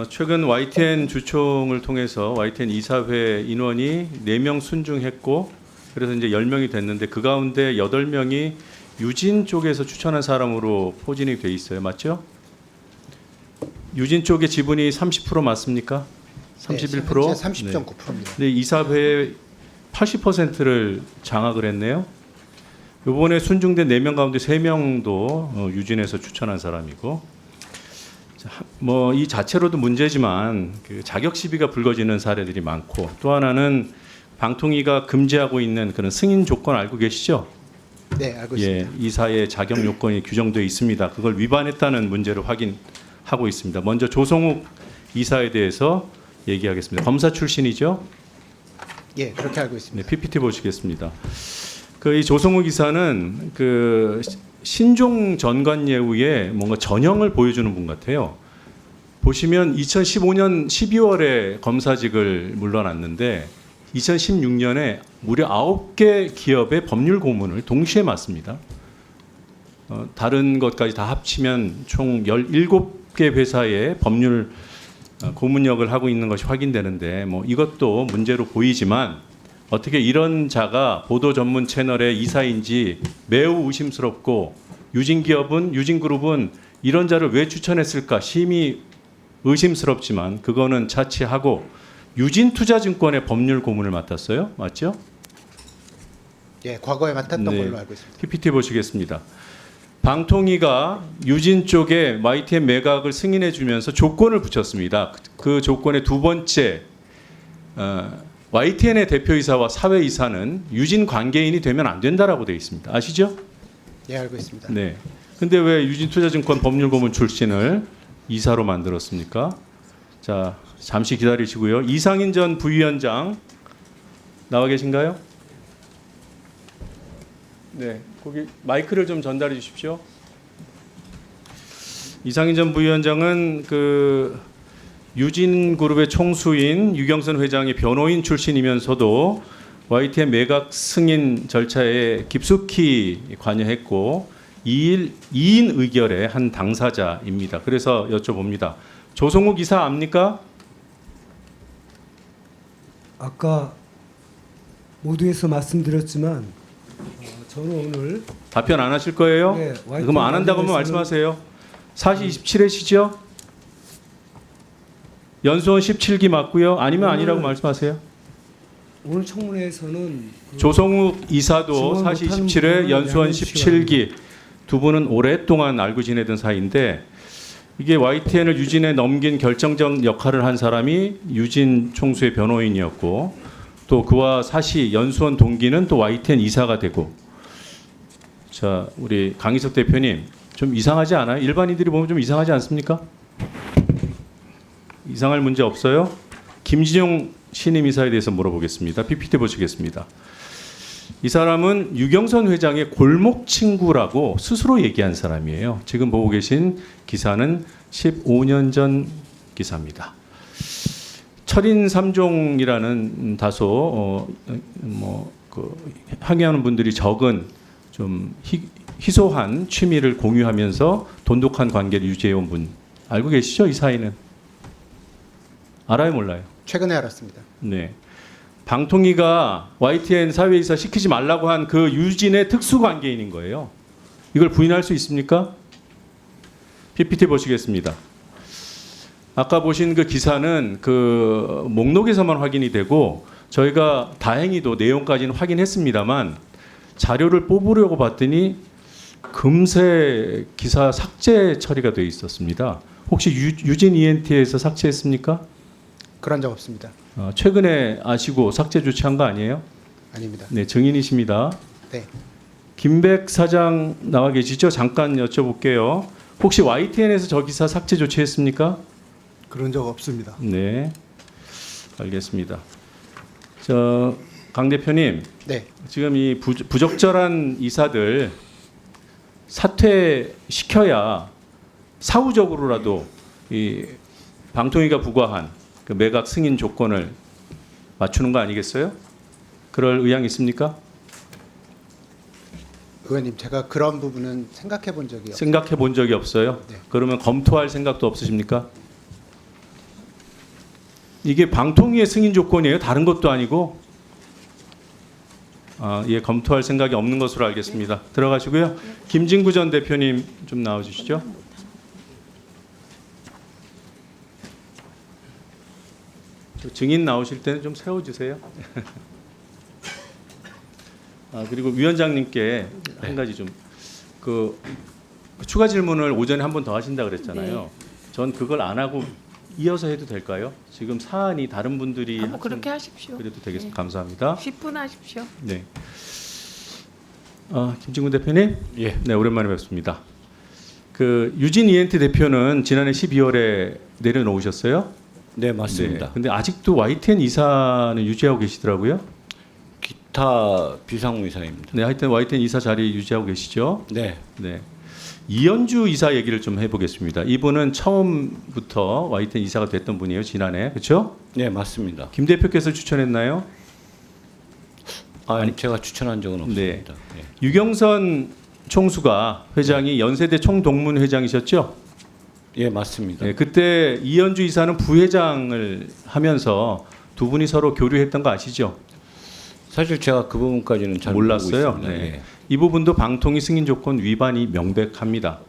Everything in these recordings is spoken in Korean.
최근 YTN 주총을 통해서 YTN 이사회 인원이 4명 순중했고 그래서 이제 10명이 됐는데 그 가운데 8명이 유진 쪽에서 추천한 사람으로 포진이 돼 있어요. 맞죠? 유진 쪽의 지분이 30% 맞습니까? 31%? 네, 30.9%입니다. 근데 이사회의 80%를 장악을 했네요. 이번에 순중된 4명 가운데 3명도 유진에서 추천한 사람이고 뭐 이 자체로도 문제지만 그 자격 시비가 불거지는 사례들이 많고 또 하나는 방통위가 금지하고 있는 그런 승인 조건 알고 계시죠? 네, 알고 있습니다. 이사의 자격 요건이 규정되어 있습니다. 그걸 위반했다는 문제를 확인하고 있습니다. 먼저 조성욱 이사에 대해서 얘기하겠습니다. 검사 출신이죠? 예, 그렇게 알고 네, 있습니다. PPT 보시겠습니다. 이 조성욱 이사는 그 신종 전관예우의 뭔가 전형을 보여주는 분 같아요. 보시면 2015년 12월에 검사직을 물러났는데 2016년에 무려 9개 기업의 법률 고문을 동시에 맡습니다. 다른 것까지 다 합치면 총 17개 회사의 법률 고문역을 하고 있는 것이 확인되는데 뭐 이것도 문제로 보이지만 어떻게 이런 자가 보도 전문 채널의 이사인지 매우 의심스럽고 유진그룹은 이런 자를 왜 추천했을까 심히 의심스럽지만 그거는 차치하고 유진투자증권의 법률 고문을 맡았어요. 맞죠? 예, 과거에 맡았던 네. 걸로 알고 있습니다. PPT 보시겠습니다. 방통위가 유진 쪽에 YTN 매각을 승인해 주면서 조건을 붙였습니다. 그 조건의 두 번째 YTN의 대표이사와 사회이사는 유진 관계인이 되면 안 된다라고 되어 있습니다. 아시죠? 예, 알고 있습니다. 네. 근데 왜 유진투자증권 법률고문 출신을 이사로 만들었습니까? 자, 잠시 기다리시고요. 이상인 전 부위원장 나와 계신가요? 네, 거기 마이크를 좀 전달해 주십시오. 이상인 전 부위원장은 그 유진그룹의 총수인 유경선 회장의 변호인 출신이면서도 YTN 매각 승인 절차에 깊숙이 관여했고 2인 의결의 한 당사자입니다. 그래서 여쭤봅니다. 조성욱 이사 압니까? 아까 모두에서 말씀드렸지만 저는 오늘 답변 안 하실 거예요? 네, 그럼 안 한다고 하면 말씀하세요. 사시 27회시죠? 연수원 17기 맞고요. 아니면 아니라고 말씀하세요. 오늘 청문회에서는 조성욱 이사도 증언 사시 못하는 27회, 부분은 연수원 양해 17기 두 분은 오랫동안 알고 지내던 사이인데 이게 YTN을 유진에 넘긴 결정적 역할을 한 사람이 유진 총수의 변호인이었고 또 그와 사시 연수원 동기는 또 YTN 이사가 되고 자 우리 강희석 대표님 좀 이상하지 않아요? 일반인들이 보면 좀 이상하지 않습니까? 이상할 문제 없어요? 김진용 신임 이사에 대해서 물어보겠습니다. PPT 보시겠습니다. 이 사람은 유경선 회장의 골목 친구라고 스스로 얘기한 사람이에요. 지금 보고 계신 기사는 15년 전 기사입니다. 철인 3종이라는 다소 항의하는 분들이 적은 좀 희소한 취미를 공유하면서 돈독한 관계를 유지해온 분 알고 계시죠? 이 사이는 알아요, 몰라요? 최근에 알았습니다. 네. 방통위가 YTN 사회이사 시키지 말라고 한 그 유진의 특수 관계인인 거예요. 이걸 부인할 수 있습니까? PPT 보시겠습니다. 아까 보신 그 기사는 그 목록에서만 확인이 되고 저희가 다행히도 내용까지는 확인했습니다만 자료를 뽑으려고 봤더니 금세 기사 삭제 처리가 되어 있었습니다. 혹시 유진 ENT에서 삭제했습니까? 그런 적 없습니다. 최근에 아시고 삭제 조치한 거 아니에요? 아닙니다. 네, 증인이십니다. 네, 김백 사장 나와 계시죠? 잠깐 여쭤볼게요. 혹시 YTN에서 저 기사 삭제 조치했습니까? 그런 적 없습니다. 네, 알겠습니다. 강 대표님, 네, 지금 이 부적절한 이사들 사퇴시켜야 사후적으로라도 이 방통위가 부과한 그 매각 승인 조건을 맞추는 거 아니겠어요? 그럴 의향이 있습니까? 의원님 제가 그런 부분은 생각해 본 적이 없습니다. 생각해 본 적이 없어요? 네. 그러면 검토할 생각도 없으십니까? 이게 방통위의 승인 조건이에요. 다른 것도 아니고. 예, 검토할 생각이 없는 것으로 알겠습니다. 들어가시고요. 김진구 전 대표님 좀 나와주시죠. 증인 나오실 때는 좀 세워주세요. 그리고 위원장님께 한 가지 좀 그 추가 질문을 오전에 한 번 더 하신다 그랬잖아요. 전 그걸 안 하고 이어서 해도 될까요? 지금 사안이 다른 분들이 뭐 그렇게 하십시오. 그래도 되겠습니다. 감사합니다. 10분 하십시오. 네. 김진구 대표님, 예. 네 오랜만에 뵙습니다. 그 유진 ENT 대표는 지난해 12월에 내려놓으셨어요? 네, 맞습니다. 네. 근데 아직도 YTN 이사는 유지하고 계시더라고요. 기타 비상무이사입니다. 네, 하여튼 YTN 이사 자리 유지하고 계시죠? 네. 네. 이현주 이사 얘기를 좀 해보겠습니다. 이분은 처음부터 YTN 이사가 됐던 분이에요. 지난해, 그렇죠? 네, 맞습니다. 김 대표께서 추천했나요? 아니, 제가 추천한 적은 없습니다. 네. 유경선 총수가 회장이 연세대 총동문 회장이셨죠? 예, 맞습니다. 네, 그때 이현주 이사는 부회장을 하면서 두 분이 서로 교류했던 거 아시죠? 사실 제가 그 부분까지는 잘 몰랐어요. 모르고 있습니다. 네. 예. 이 부분도 방통위 승인 조건 위반이 명백합니다.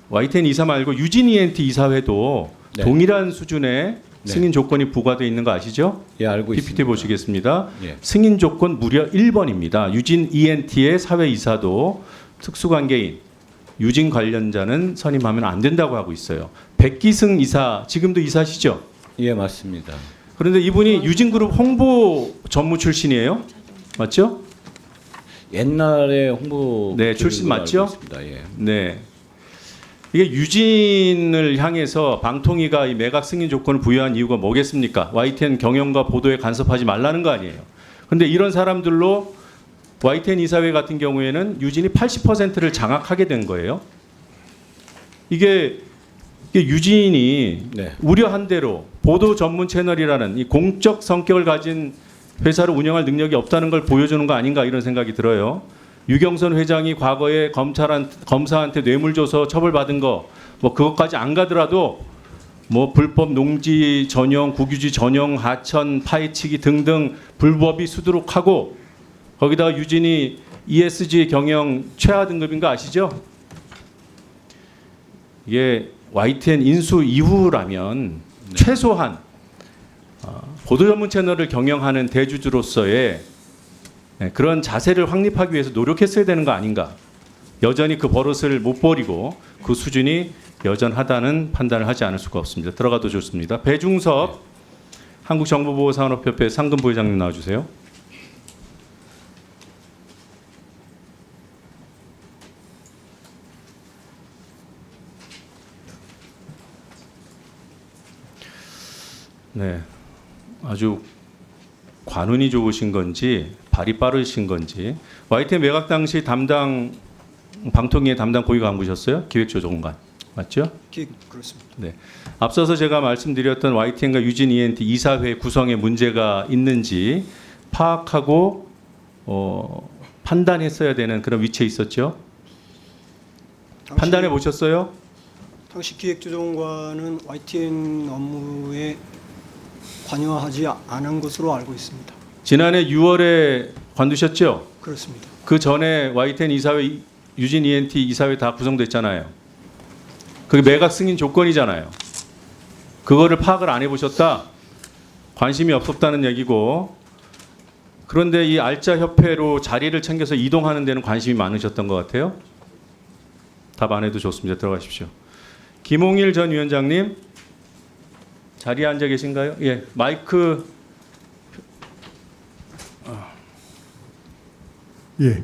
YTN 이사 말고 유진 ENT 이사회도 네. 동일한 수준의 네. 승인 조건이 부과되어 있는 거 아시죠? 예, 알고 PPT 있습니다. 보시겠습니다. 예. 승인 조건 무려 1번입니다. 유진 ENT의 사회 이사도 특수관계인 유진 관련자는 선임하면 안 된다고 하고 있어요. 백기승 이사 지금도 이사시죠? 예, 맞습니다. 그런데 이분이 유진그룹 홍보 전무 출신이에요, 맞죠? 옛날에 홍보 네, 출신 쪽인 걸로 맞죠? 알고 있습니다. 예. 네. 이게 유진을 향해서 방통위가 이 매각 승인 조건을 부여한 이유가 뭐겠습니까? YTN 경영과 보도에 간섭하지 말라는 거 아니에요. 그런데 이런 사람들로 YTN 이사회 같은 경우에는 유진이 80%를 장악하게 된 거예요. 이게 유진이 네. 우려한 대로 보도 전문 채널이라는 이 공적 성격을 가진 회사를 운영할 능력이 없다는 걸 보여주는 거 아닌가 이런 생각이 들어요. 유경선 회장이 과거에 검사한테 뇌물 줘서 처벌받은 거 뭐 그것까지 안 가더라도 뭐 불법 농지 전용, 국유지 전용, 하천 파헤치기 등등 불법이 수두룩하고 거기다가 유진이 ESG 경영 최하 등급인 거 아시죠? 이게 YTN 인수 이후라면 최소한 보도 전문 채널을 경영하는 대주주로서의 그런 자세를 확립하기 위해서 노력했어야 되는 거 아닌가. 여전히 그 버릇을 못 버리고 그 수준이 여전하다는 판단을 하지 않을 수가 없습니다. 들어가도 좋습니다. 배중섭 한국정보보호산업협회 상금 부회장님 나와주세요. 네, 아주 관운이 좋으신 건지 발이 빠르신 건지 YTN 매각 당시 담당 방통위의 담당 고위 간부셨어요? 기획조정관 맞죠? 그렇습니다. 네. 앞서서 제가 말씀드렸던 YTN과 유진 ENT 이사회 구성에 문제가 있는지 파악하고 판단했어야 되는 그런 위치에 있었죠. 판단해 보셨어요? 당시 기획조정관은 YTN 업무에 관여하지 않은 것으로 알고 있습니다. 지난해 6월에 관두셨죠? 그렇습니다. 그 전에 YTN 이사회, 유진 ENT 이사회 다 구성됐잖아요. 그게 매각 승인 조건이잖아요. 그거를 파악을 안 해보셨다? 관심이 없었다는 얘기고 그런데 이 알짜 협회로 자리를 챙겨서 이동하는 데는 관심이 많으셨던 것 같아요. 답 안 해도 좋습니다. 들어가십시오. 김홍일 전 위원장님 자리에 앉아 계신가요? 예, 마이크. 예,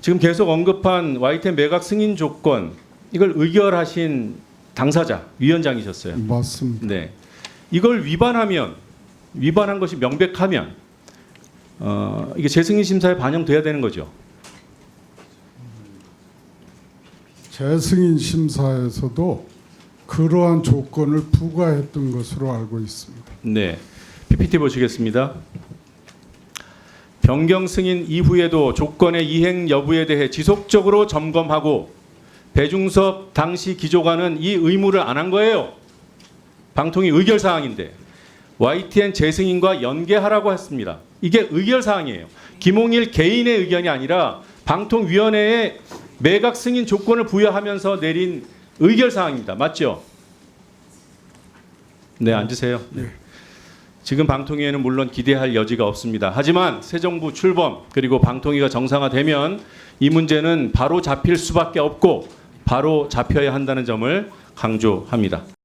지금 계속 언급한 YTN 매각 승인 조건 이걸 의결하신 당사자 위원장이셨어요. 맞습니다. 네, 이걸 위반한 것이 명백하면 이게 재승인 심사에 반영돼야 되는 거죠. 재승인 심사에서도 그러한 조건을 부과했던 것으로 알고 있습니다. 네, PPT 보시겠습니다. 변경 승인 이후에도 조건의 이행 여부에 대해 지속적으로 점검하고 배중섭 당시 기조관은 이 의무를 안 한 거예요. 방통위 의결 사항인데 YTN 재승인과 연계하라고 했습니다. 이게 의결 사항이에요. 김홍일 개인의 의견이 아니라 방통위원회에 매각 승인 조건을 부여하면서 내린 의결 사항입니다. 맞죠? 네, 앉으세요. 네. 지금 방통위에는 물론 기대할 여지가 없습니다. 하지만 새 정부 출범 그리고 방통위가 정상화되면 이 문제는 바로 잡힐 수밖에 없고 바로 잡혀야 한다는 점을 강조합니다.